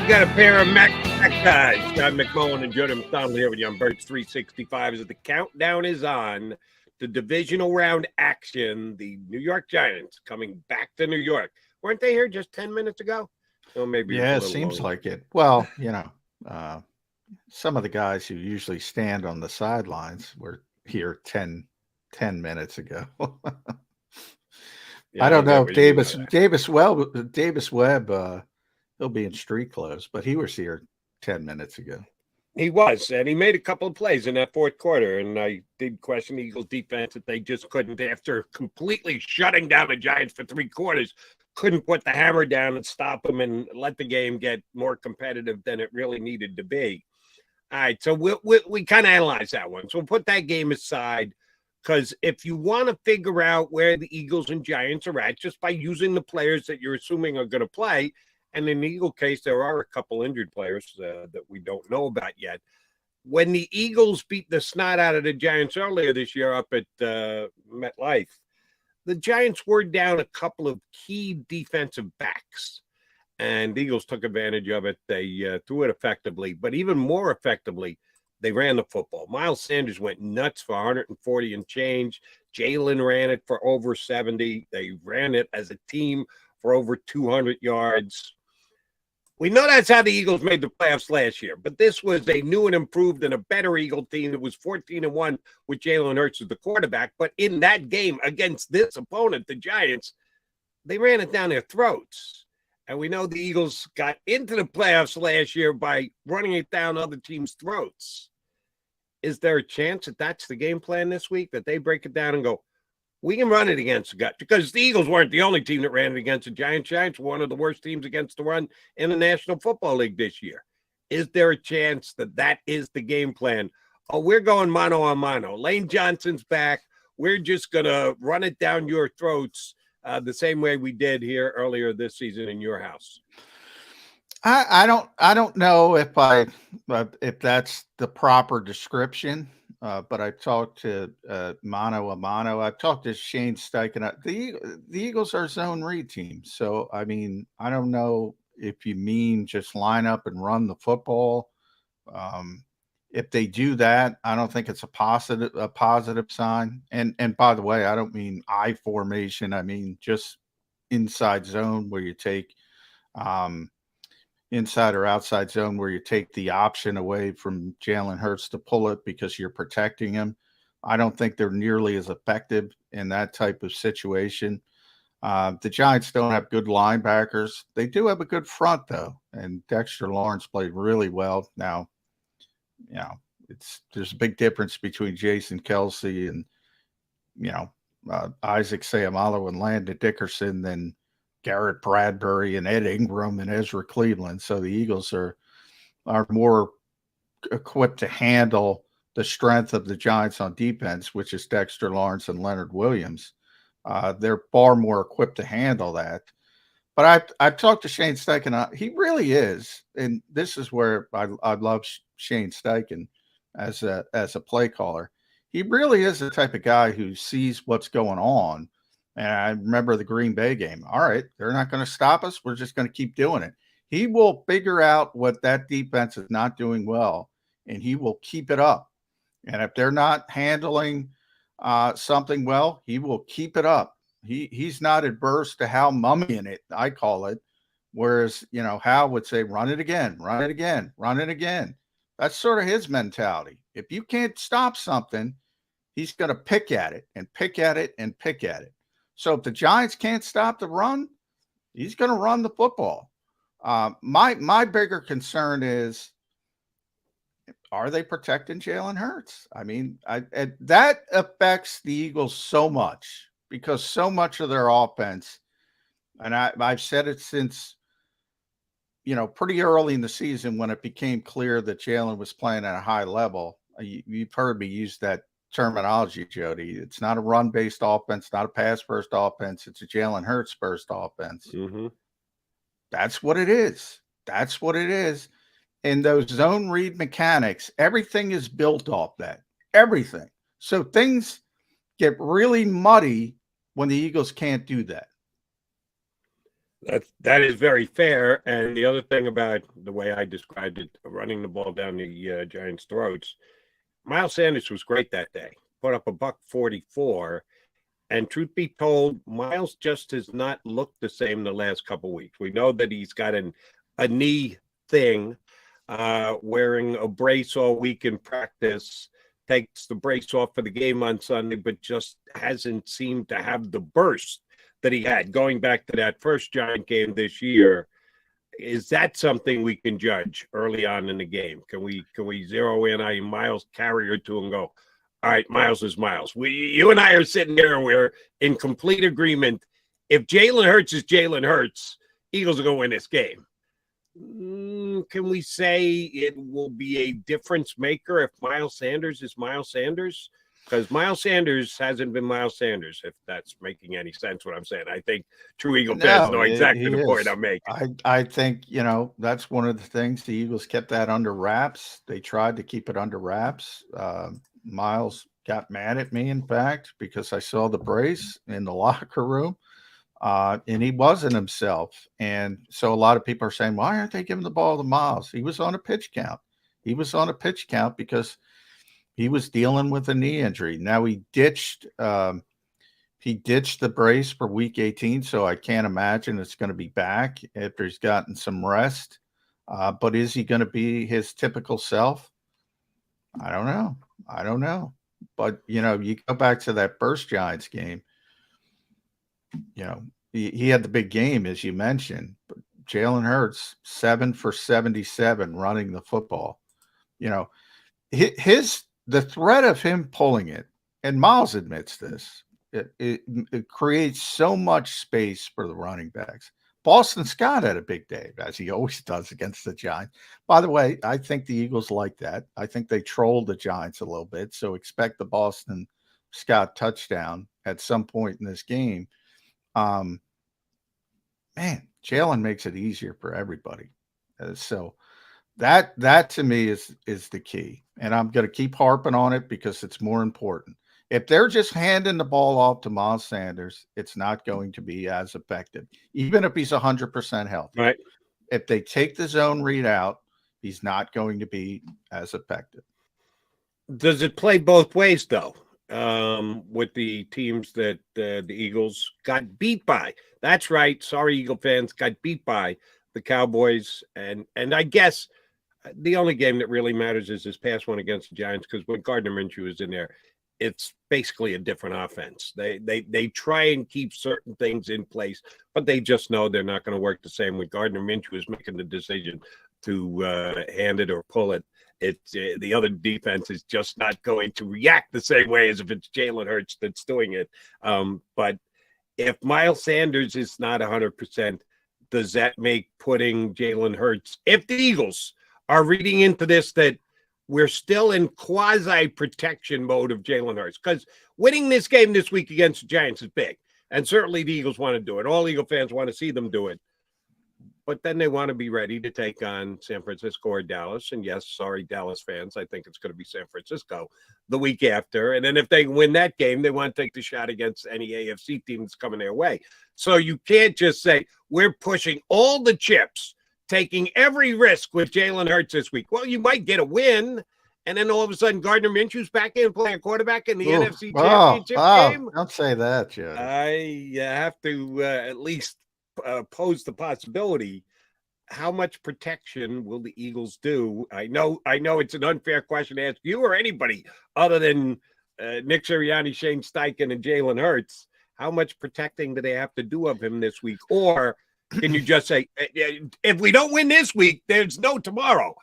You got a pair of Mac guys. John McMullen and Jody McDonald here with you on Birds 365 as the countdown is on. The divisional round action. The New York Giants coming back to New York. Weren't they here just 10 minutes ago? Well, maybe. Yeah, it seems like it. Well, some of the guys who usually stand on the sidelines were here 10 minutes ago. I don't know if Davis Webb, he'll be in street clothes, but he was here 10 minutes ago. He was, and he made a couple of plays in that fourth quarter, and I did question the Eagles' defense that they just couldn't, after completely shutting down the Giants for 3 quarters, couldn't put the hammer down and stop them and let the game get more competitive than it really needed to be. All right, so we kind of analyzed that one. So we'll put that game aside, because if you want to figure out where the Eagles and Giants are at, just by using the players that you're assuming are going to play, and in the Eagle case, there are a couple injured players that we don't know about yet. When the Eagles beat the snot out of the Giants earlier this year up at MetLife, the Giants were down a couple of key defensive backs, and the Eagles took advantage of it. They threw it effectively, but even more effectively, they ran the football. Miles Sanders went nuts for 140 and change. Jalen ran it for over 70. They ran it as a team for over 200 yards. We know that's how the Eagles made the playoffs last year, but this was a new and improved and a better Eagle team that was 14-1 with Jalen Hurts as the quarterback. But in that game against this opponent, the Giants, they ran it down their throats. And we know the Eagles got into the playoffs last year by running it down other teams' throats. Is there a chance that that's the game plan this week, that they break it down and go, we can run it against the gut? Because the Eagles weren't the only team that ran it against the Giants. Giants were one of the worst teams against the run in the National Football League this year. Is there a chance that that is the game plan? Oh, we're going mano a mano. Lane Johnson's back. We're just going to run it down your throats the same way we did here earlier this season in your house. I don't know if that's the proper description. But I talked to mano a mano. I've talked to Shane Steichen. The Eagles are a zone read team. So, I mean, I don't know if you mean just line up and run the football. If they do that, I don't think it's a positive sign. And by the way, I don't mean I formation. I mean just inside zone where you take inside or outside zone where you take the option away from Jalen Hurts to pull it because you're protecting him. I don't think they're nearly as effective in that type of situation. The Giants don't have good linebackers. They do have a good front, though, and Dexter Lawrence played really well. Now, there's a big difference between Jason Kelce and, Isaac Seumalo and Landon Dickerson than Garrett Bradbury and Ed Ingram and Ezra Cleveland. So the Eagles are more equipped to handle the strength of the Giants on defense, which is Dexter Lawrence and Leonard Williams. They're far more equipped to handle that. But I've talked to Shane Steichen. He really is, and this is where I love Shane Steichen as a play caller. He really is the type of guy who sees what's going on. And I remember the Green Bay game. All right, they're not going to stop us. We're just going to keep doing it. He will figure out what that defense is not doing well, and he will keep it up. And if they're not handling something well, he will keep it up. He's not adverse to Hal mummying it, I call it. Whereas, Hal would say, run it again, run it again, run it again. That's sort of his mentality. If you can't stop something, he's going to pick at it and pick at it and pick at it. So if the Giants can't stop the run, he's going to run the football. My bigger concern is, are they protecting Jalen Hurts? I mean, that affects the Eagles so much because so much of their offense, and I've said it since, pretty early in the season when it became clear that Jalen was playing at a high level. You've heard me use that terminology, Jody. It's not a run-based offense, not a pass-first offense. It's a Jalen Hurts-first offense. Mm-hmm. That's what it is. That's what it is. And those zone read mechanics, everything is built off that. Everything. So things get really muddy when the Eagles can't do that. That is very fair. And the other thing about the way I described it, running the ball down the Giants' throats, Miles Sanders was great that day. Put up a $144. And truth be told, Miles just has not looked the same the last couple of weeks. We know that he's got a knee thing, wearing a brace all week in practice, takes the brace off for the game on Sunday, but just hasn't seemed to have the burst that he had going back to that first Giant game this year. Is that something we can judge early on in the game? Can we zero in on Miles, carry or two, and go, all right, Miles is Miles. You and I are sitting here and we're in complete agreement. If Jalen Hurts is Jalen Hurts, Eagles are going to win this game. Can we say it will be a difference maker if Miles Sanders is Miles Sanders? Because Miles Sanders hasn't been Miles Sanders, if that's making any sense what I'm saying. I think true Eagle fans know exactly the point I'm making. I think, that's one of the things the Eagles kept that under wraps. They tried to keep it under wraps. Miles got mad at me, in fact, because I saw the brace in the locker room, and he wasn't himself. And so a lot of people are saying, why aren't they giving the ball to Miles? He was on a pitch count. He was on a pitch count because he was dealing with a knee injury. Now he ditched the brace for week 18, so I can't imagine it's going to be back after he's gotten some rest. But is he going to be his typical self? I don't know. But, you go back to that first Giants game, he had the big game, as you mentioned. But Jalen Hurts, 7 for 77 running the football. The threat of him pulling it, and Miles admits this, it creates so much space for the running backs. Boston Scott had a big day, as he always does against the Giants. By the way, I think the Eagles like that. I think they trolled the Giants a little bit, so expect the Boston Scott touchdown at some point in this game. Man, Jalen makes it easier for everybody. So that to me is the key. And I'm going to keep harping on it because it's more important. If they're just handing the ball off to Miles Sanders, it's not going to be as effective, even if he's 100% healthy. Right. If they take the zone read out, he's not going to be as effective. Does it play both ways, though, with the teams that the Eagles got beat by? That's right. Sorry, Eagle fans, got beat by the Cowboys. And I guess the only game that really matters is this past one against the Giants, because when Gardner Minshew is in there, it's basically a different offense. They try and keep certain things in place, but they just know they're not going to work the same when Gardner Minshew is making the decision to hand it or pull it. It's the other defense is just not going to react the same way as if it's Jalen Hurts that's doing it. But if Miles Sanders is not 100%, does that make putting Jalen Hurts, if the Eagles are reading into this that we're still in quasi-protection mode of Jalen Hurts? Because winning this game this week against the Giants is big. And certainly the Eagles want to do it. All Eagle fans want to see them do it. But then they want to be ready to take on San Francisco or Dallas. And yes, sorry, Dallas fans, I think it's going to be San Francisco the week after. And then if they win that game, they want to take the shot against any AFC team that's coming their way. So you can't just say, we're pushing all the chips, taking every risk with Jalen Hurts this week. Well, you might get a win, and then all of a sudden Gardner Minshew's back in playing quarterback in the NFC Championship game. Don't say that, Joe. I have to at least pose the possibility. How much protection will the Eagles do? I know it's an unfair question to ask you or anybody other than Nick Sirianni, Shane Steichen, and Jalen Hurts. How much protecting do they have to do of him this week? Or can you just say, if we don't win this week, there's no tomorrow?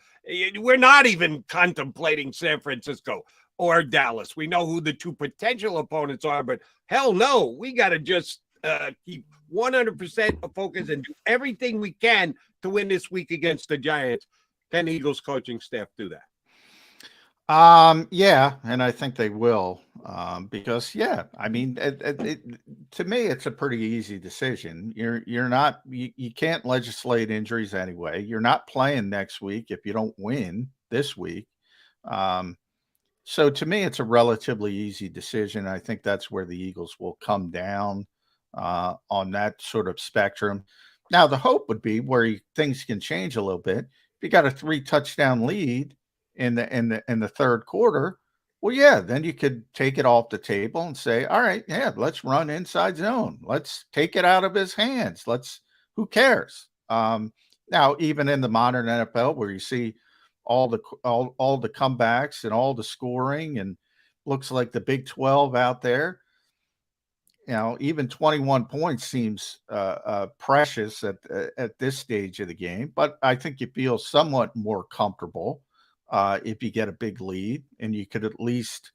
We're not even contemplating San Francisco or Dallas. We know who the two potential opponents are, but hell no, we got to just keep 100% of focus and do everything we can to win this week against the Giants. Can the Eagles coaching staff do that? Yeah, and I think they will, because I mean, to me, it's a pretty easy decision. You can't legislate injuries anyway. You're not playing next week if you don't win this week. So to me, it's a relatively easy decision. I think that's where the Eagles will come down on that sort of spectrum. Now the hope would be where things can change a little bit. If you got a 3-touchdown lead in the third quarter, well, yeah, then you could take it off the table and say, all right, yeah, let's run inside zone. Let's take it out of his hands. Who cares? Now, even in the modern NFL, where you see all the comebacks and all the scoring, and looks like the Big 12 out there, even 21 points seems precious at this stage of the game. But I think you feel somewhat more comfortable if you get a big lead, and you could at least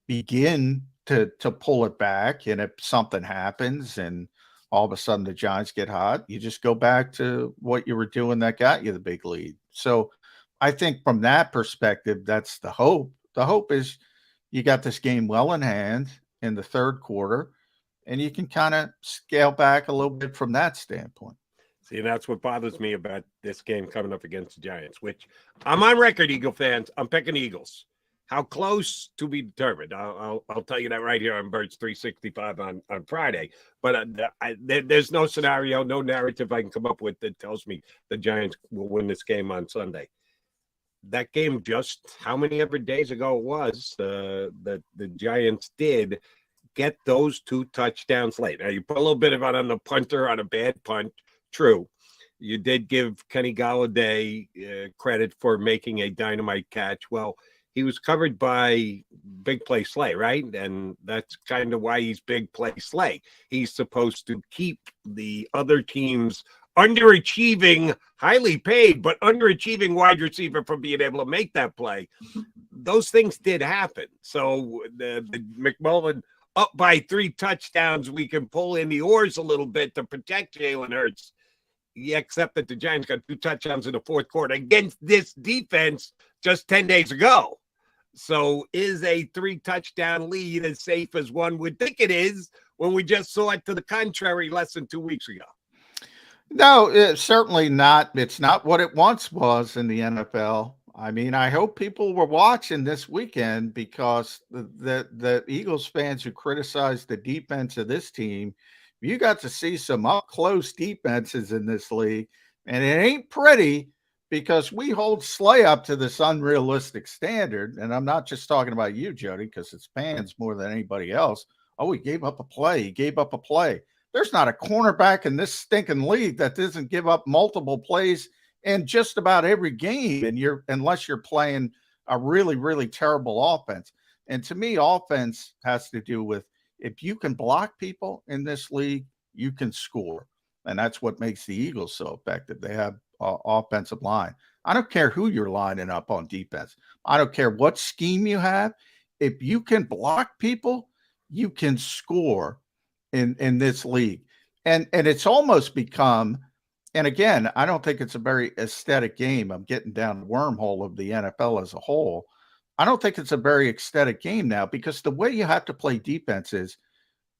begin to pull it back. And if something happens and all of a sudden the Giants get hot, you just go back to what you were doing that got you the big lead. So I think from that perspective, that's the hope. The hope is you got this game well in hand in the third quarter, and you can kind of scale back a little bit from that standpoint. See, that's what bothers me about this game coming up against the Giants, which I'm on record, Eagle fans. I'm picking Eagles. How close to be determined. I'll tell you that right here on Birds 365 on Friday. But there's no scenario, no narrative I can come up with that tells me the Giants will win this game on Sunday. That game, just how many ever days ago it was, that the Giants did get those 2 touchdowns late. Now, you put a little bit of it on the punter on a bad punt. True. You did give Kenny Golladay credit for making a dynamite catch. Well, he was covered by Big Play Slay, right? And that's kind of why he's Big Play Slay. He's supposed to keep the other team's underachieving, highly paid, but underachieving wide receiver from being able to make that play. Those things did happen. So the McMullen up by 3 touchdowns, we can pull in the oars a little bit to protect Jalen Hurts. Yeah, except that the Giants got 2 touchdowns in the fourth quarter against this defense just 10 days ago. So is a 3-touchdown lead as safe as one would think it is when we just saw it to the contrary less than 2 weeks ago? No, it's certainly not. It's not what it once was in the NFL. I mean, I hope people were watching this weekend, because the Eagles fans who criticized the defense of this team, you got to see some up-close defenses in this league, and it ain't pretty, because we hold Slay up to this unrealistic standard. And I'm not just talking about you, Jody, because it's fans more than anybody else. Oh, he gave up a play. He gave up a play. There's not a cornerback in this stinking league that doesn't give up multiple plays in just about every game, and unless you're playing a really, really terrible offense. And to me, offense has to do with, if you can block people in this league, you can score. And that's what makes the Eagles so effective. They have offensive line. I don't care who you're lining up on defense. I don't care what scheme you have. If you can block people, you can score in this league. And it's almost become, and again, I don't think it's a very aesthetic game. I'm getting down the wormhole of the NFL as a whole. I don't think it's a very aesthetic game now, because the way you have to play defense is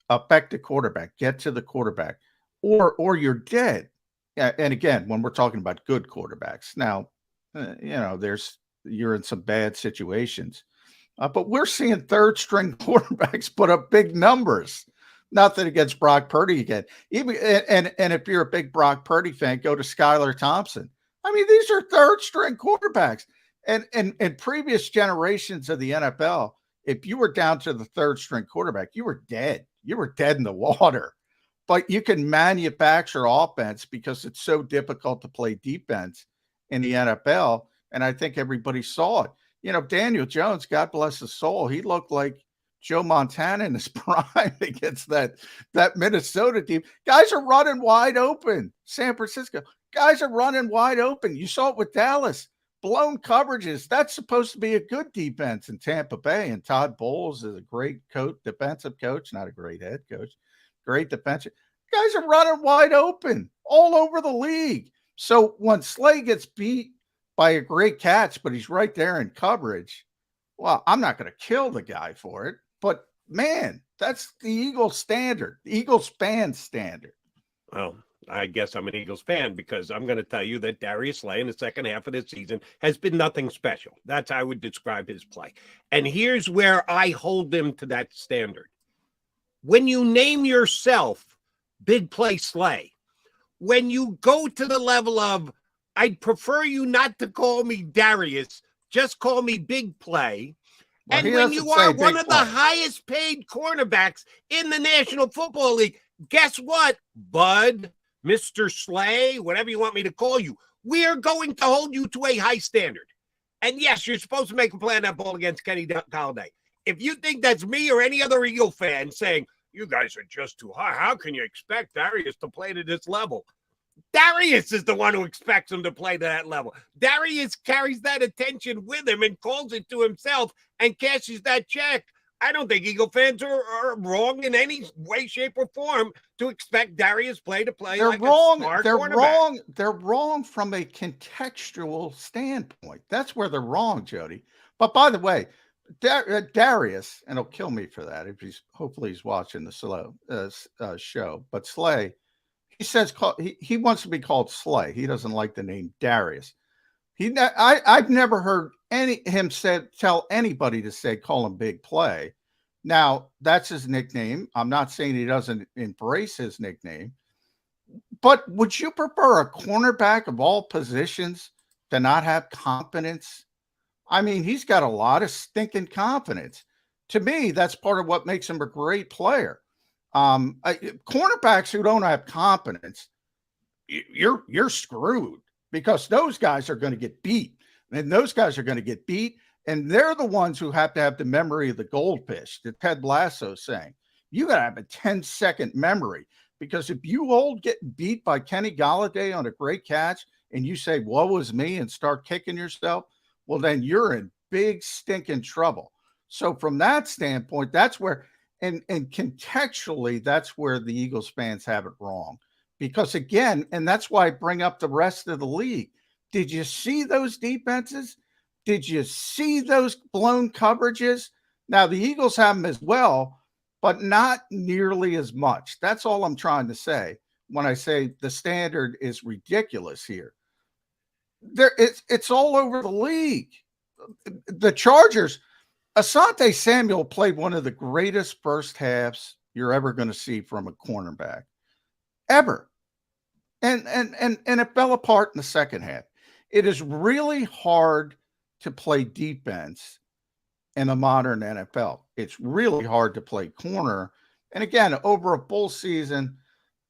affect the quarterback, get to the quarterback, or you're dead. And again, when we're talking about good quarterbacks, now, you're in some bad situations, but we're seeing third string quarterbacks put up big numbers. Nothing against Brock Purdy again. Even and if you're a big Brock Purdy fan, go to Skylar Thompson. I mean, these are third string quarterbacks. And in previous generations of the NFL, if you were down to the third string quarterback, you were dead. You were dead in the water. But you can manufacture offense because it's so difficult to play defense in the NFL. And I think everybody saw it. Daniel Jones, God bless his soul, he looked like Joe Montana in his prime against that Minnesota team. Guys are running wide open. San Francisco, guys are running wide open. You saw it with Dallas. Blown coverages. That's supposed to be a good defense in Tampa Bay. And Todd Bowles is a great coach, defensive coach, not a great head coach. Great defensive. Guys are running wide open all over the league. So when Slay gets beat by a great catch, but he's right there in coverage, well, I'm not going to kill the guy for it. But, man, that's the Eagles standard, the Eagles fan standard. Well, I guess I'm an Eagles fan, because I'm going to tell you that Darius Slay in the second half of this season has been nothing special. That's how I would describe his play. And here's where I hold him to that standard. When you name yourself Big Play Slay, when you go to the level of, I'd prefer you not to call me Darius, just call me Big Play. Well, And when you are one of the highest paid cornerbacks in the National Football League, guess what, Bud, Mr. Slay, whatever you want me to call you, we are going to hold you to a high standard. And yes, you're supposed to make a play on that ball against Kenny Golladay. If you think that's me or any other Eagle fan saying, you guys are just too high, how can you expect Darius to play to this level? Darius is the one who expects him to play to that level. Darius carries that attention with him and calls it to himself and cashes that check. I don't think Eagle fans are wrong in any way, shape, or form to expect Darius to play they're like wrong. A star they're cornerback. wrong. They're wrong from a contextual standpoint. That's where they're wrong, Jody. But by the way, Darius, and he'll kill me for that if hopefully he's watching the show. But Slay, he says he wants to be called Slay. He doesn't like the name Darius. I've never heard him tell anybody to call him Big Play. Now that's his nickname. I'm not saying he doesn't embrace his nickname, but would you prefer a cornerback of all positions to not have confidence? I mean, he's got a lot of stinking confidence. To me, that's part of what makes him a great player. Cornerbacks who don't have confidence, you're screwed, because those guys are going to get beat, and those guys are going to get beat, and they're the ones who have to have the memory of the goldfish that Ted Lasso saying. You got to have a 10-second memory, because if you get beat by Kenny Golladay on a great catch and you say, woe is me, and start kicking yourself, well, then you're in big stinking trouble. So from that standpoint, that's where, and contextually, that's where the Eagles fans have it wrong. Because again, and that's why I bring up the rest of the league. Did you see those defenses? Did you see those blown coverages? Now, the Eagles have them as well, but not nearly as much. That's all I'm trying to say when I say the standard is ridiculous here. It's all over the league. The Chargers, Asante Samuel played one of the greatest first halves you're ever going to see from a cornerback, ever. And it fell apart in the second half. It is really hard to play defense in the modern NFL. It's really hard to play corner. And again, over a full season,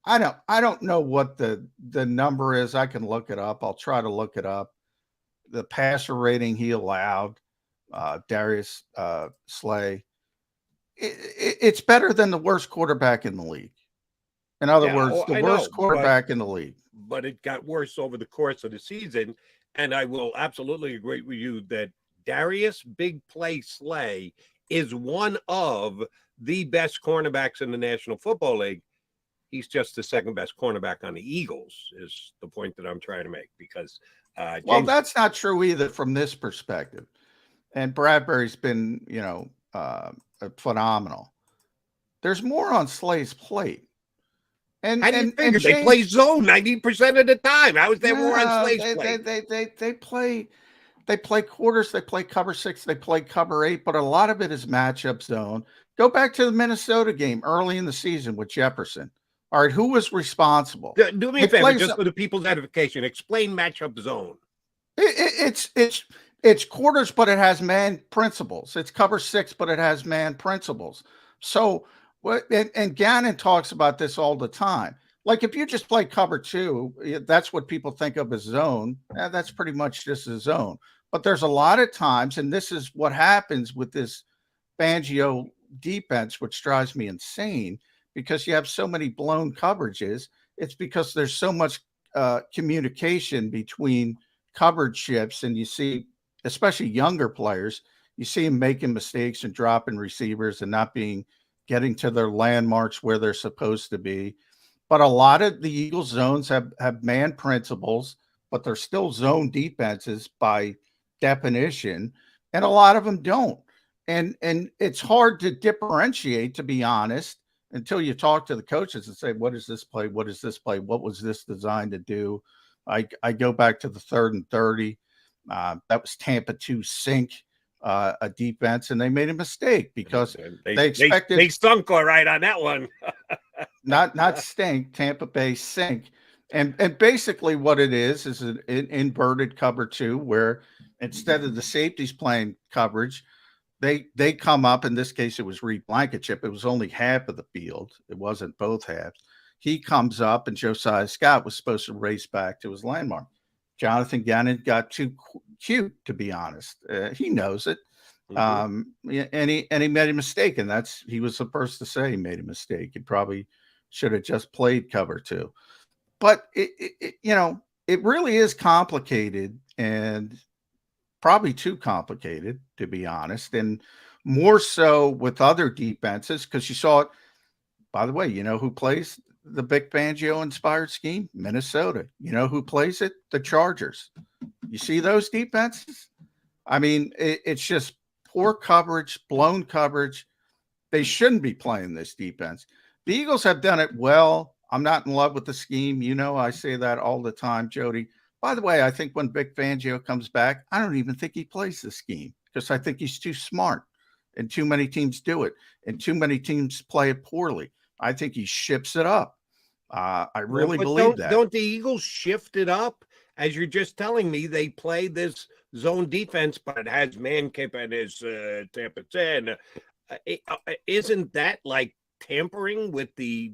I don't know what the number is. I can look it up. I'll try to look it up. The passer rating he allowed, Darius Slay, it's better than the worst quarterback in the league. In other words, the worst quarterback in the league. But it got worse over the course of the season. And I will absolutely agree with you that Darius Big Play Slay is one of the best cornerbacks in the National Football League. He's just the second best cornerback on the Eagles, is the point that I'm trying to make, because well, that's not true either from this perspective. And Bradbury's been, phenomenal. There's more on Slay's plate. And they play zone 90% of the time. How is there more on Slay's plate? They play quarters, they play cover 6, they play cover 8, but a lot of it is matchup zone. Go back to the Minnesota game early in the season with Jefferson. All right, who was responsible? Do me a favor, just for the people's edification. Explain matchup zone. It's quarters, but it has man principles. It's cover 6, but it has man principles. So, and Gannon talks about this all the time. Like if you just play cover 2, that's what people think of as zone. That's pretty much just a zone. But there's a lot of times, and this is what happens with this Fangio defense, which drives me insane, because you have so many blown coverages. It's because there's so much communication between coverage shifts, and you see, especially younger players, you see them making mistakes and dropping receivers and not getting to their landmarks where they're supposed to be. But a lot of the Eagles zones have man principles, but they're still zone defenses by definition, and a lot of them don't. And it's hard to differentiate, to be honest, until you talk to the coaches and say, what is this play? What is this play? What was this designed to do? I go back to the 3rd and 30. That was Tampa 2 sink a defense, and they made a mistake because they expected. They stunk all right on that one. not stink, Tampa Bay sink. And basically what it is an inverted cover two, where instead of the safeties playing coverage, they come up. In this case, it was Reed Blankenship. It was only half of the field. It wasn't both halves. He comes up, and Josiah Scott was supposed to race back to his landmark. Jonathan Gannon got too cute, to be honest. He knows it. And he made a mistake, and he was the first to say he made a mistake. He probably should have just played cover two. But it really is complicated, and probably too complicated, to be honest, and more so with other defenses, because you saw it. By the way, you know who plays the Vic Fangio inspired scheme? Minnesota. You know who plays it? The Chargers. You see those defenses? I mean, it's just poor coverage, blown coverage. They shouldn't be playing this defense. The Eagles have done it well. I'm not in love with the scheme. You know, I say that all the time, Jody. By the way, I think when Vic Fangio comes back, I don't even think he plays the scheme, because I think he's too smart, and too many teams do it, and too many teams play it poorly. I think he shifts it up. I really believe that. Don't the Eagles shift it up? As you're just telling me, they play this zone defense, but it has Mankip and his Tampa 10. Isn't that like tampering with the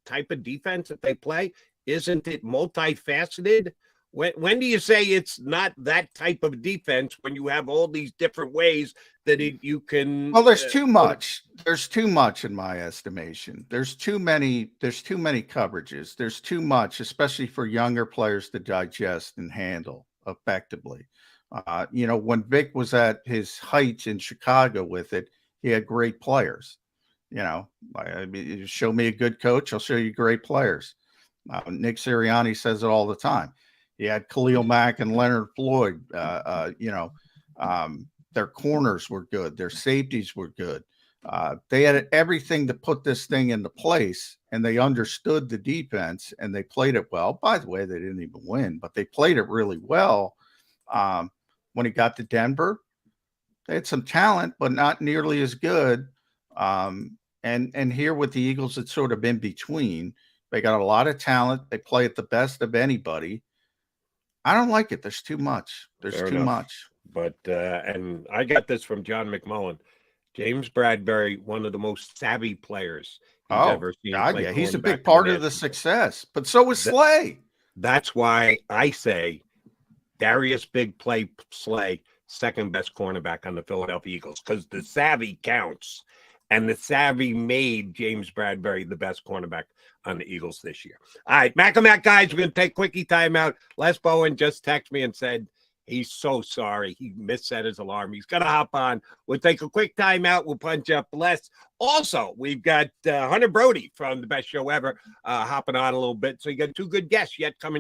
type of defense that they play? Isn't it multifaceted? When do you say it's not that type of defense, when you have all these different ways that you can? Well, there's too much. There's too much in my estimation. There's too many coverages. There's too much, especially for younger players to digest and handle effectively. When Vic was at his height in Chicago with it, he had great players. I mean, show me a good coach, I'll show you great players. Nick Sirianni says it all the time. He had Khalil Mack and Leonard Floyd. Their corners were good. Their safeties were good. They had everything to put this thing into place, and they understood the defense, and they played it well. By the way, they didn't even win, but they played it really well. When he got to Denver, they had some talent, but not nearly as good. And here with the Eagles, it's sort of in between. They got a lot of talent. They play at the best of anybody. I don't like it. There's too much. There's too much. But and I got this from John McMullen. James Bradbury, one of the most savvy players he's ever seen. Yeah, he's a big part of the success. But so is Slay. That's why I say Darius Big Play Slay, second best cornerback on the Philadelphia Eagles, because the savvy counts. And the savvy made James Bradbury the best cornerback on the Eagles this year. All right, Mac and Mac, guys, we're going to take quickie timeout. Les Bowen just texted me and said he's so sorry. He misset his alarm. He's going to hop on. We'll take a quick timeout. We'll punch up Les. Also, we've got Hunter Brody from The Best Show Ever hopping on a little bit. So you got two good guests yet coming.